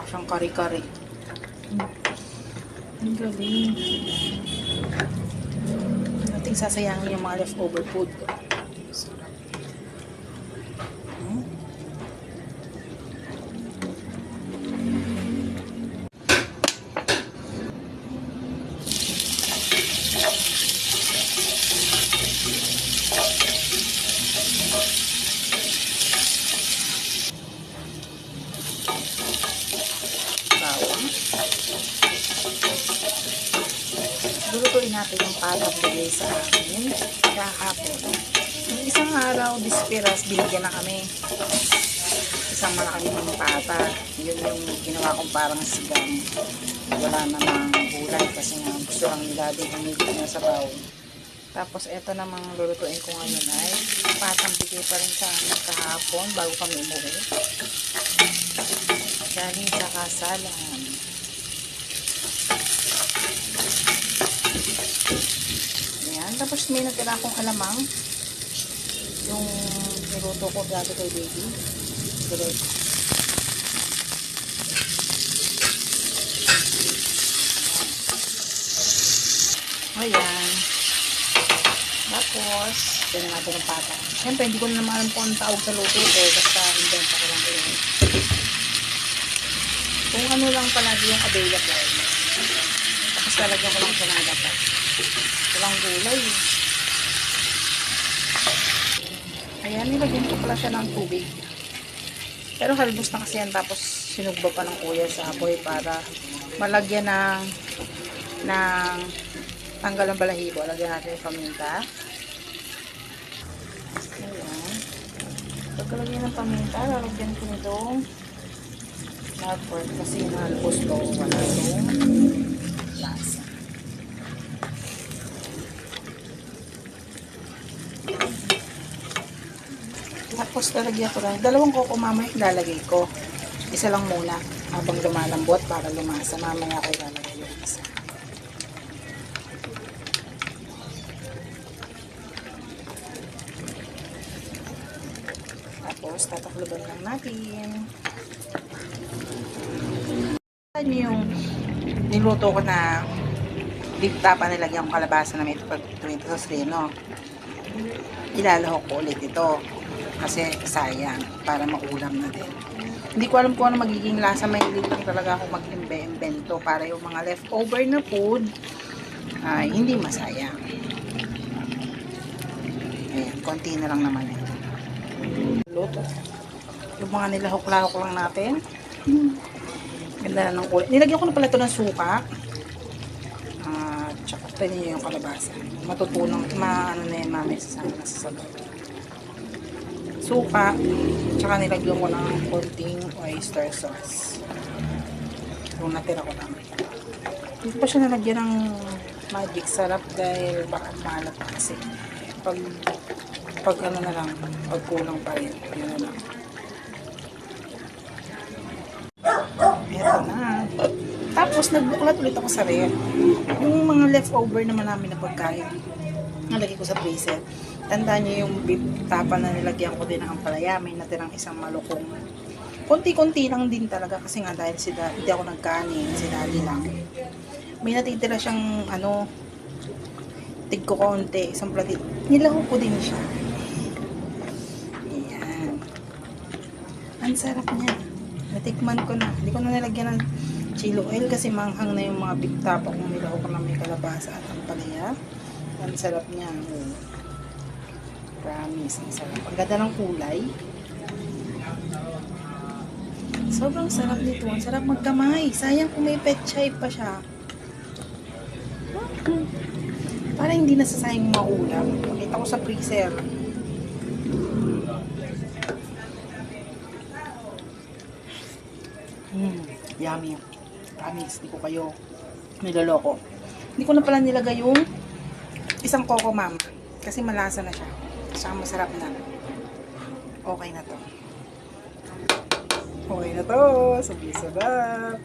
siyang kari-kari. Ang galing. Nating sasayangin yung mga leftover food. Lulutuin natin yung patang bigay sa amin kahapon. Yung isang araw, disperas, binigyan na kami. Isang malaking pata. Yun yung ginawa kong parang sigang. Wala na ng gulay kasi nga gusto lang nila din humigit na sa baw. Tapos eto namang lulutuin ko ngayon ay patang bigay pa rin sa amin kahapon bago kami umuwi. Galing sa kasalan. Tapos may natira akong alamang yung niluto ko dati kay baby. Direct. Ayan. Tapos tignan natin ang pata. Siyempre hindi ko na naman alam kung ang tawag sa luto ko, basta inventa ko lang yun. Kung ano lang palagi yung available. Tapos lalagyan ko lang siya ng dapat. Walang gulay. Ayan, nilagyan ko pala siya ng tubig. Pero halbos na kasi yan, tapos sinugba pa ng kuya sa apoy para malagyan ng tanggal ng balahibo. Lagyan natin yung paminta. Ayan. Pagkalagyan ng paminta, lalagyan ko nitong lagport kasi nalbos ko. Wala itong lasa. Tapos lalagyan ko lang. Dalawang koko mamaya ilalagay ko. Isa lang muna habang lumalambot para lumasa. Mamaya ko ilalagay yung isa. Tapos tatakluban lang natin. Ano yung niluto ko na beef tapa, nilagyan ko kalabasa na may tomato sauce rin, no? Ilalahok ko ulit ito. Kasi sayang, para maulam na din. Hindi ko alam kung ano magiging lasa. Mahilig lang talaga ako mag-invento para yung mga leftover na food ay hindi masayang. Ayan, konti na lang naman ito. Luto. Yung mga nilahok-lahok lang natin. Ganda na ng kulay. Nilagyan ko na pala ito ng suka. Tsaka ito niyo yung kalabasa. Matutunang, ano na yan mami, sasama na sa sabaw. Suka, tsaka nilagyan ko ng konting oyster sauce. Yung natira ko lang. Hindi pa siya nalagyan ng magic sarap dahil baka maalat kasi. Pag ano na lang, pag kulang pa rin. Yun na lang. Eto na. Tapos nagbuklat ulit ako sa ref. Yung mga leftover naman namin na pagkain, nalagay ko sa freezer. Tandaan niyo yung beef tapa na nilagyan ko din ng ampalaya. May natirang isang malukong. Konti-konti lang din talaga kasi nga dahil hindi ako nagkanin, sinali lang. May natitira siyang tig ko konti, isang platit. Nilahok ko din siya. Ayan. Ang sarap niya. Natikman ko na. Hindi ko na nilagyan ng chili oil kasi manghang na yung mga beef tapa kung nilahok ko na may kalabasa at ampalaya. Ang sarap niya. Promise, ang sarap. Ang ganda ng kulay. Sobrang sarap nito. Ang sarap magkamay. Sayang kung may petchay pa siya. Para hindi nasasayang maulam. Pakita ko sa freezer. Yummy. Promise, hindi ko kayo niloloko. Hindi ko na pala nilagay yung isang coco mama. Kasi malasa na siya. Saka masarap na. Okay na to. Okay na to. Sabi sarap.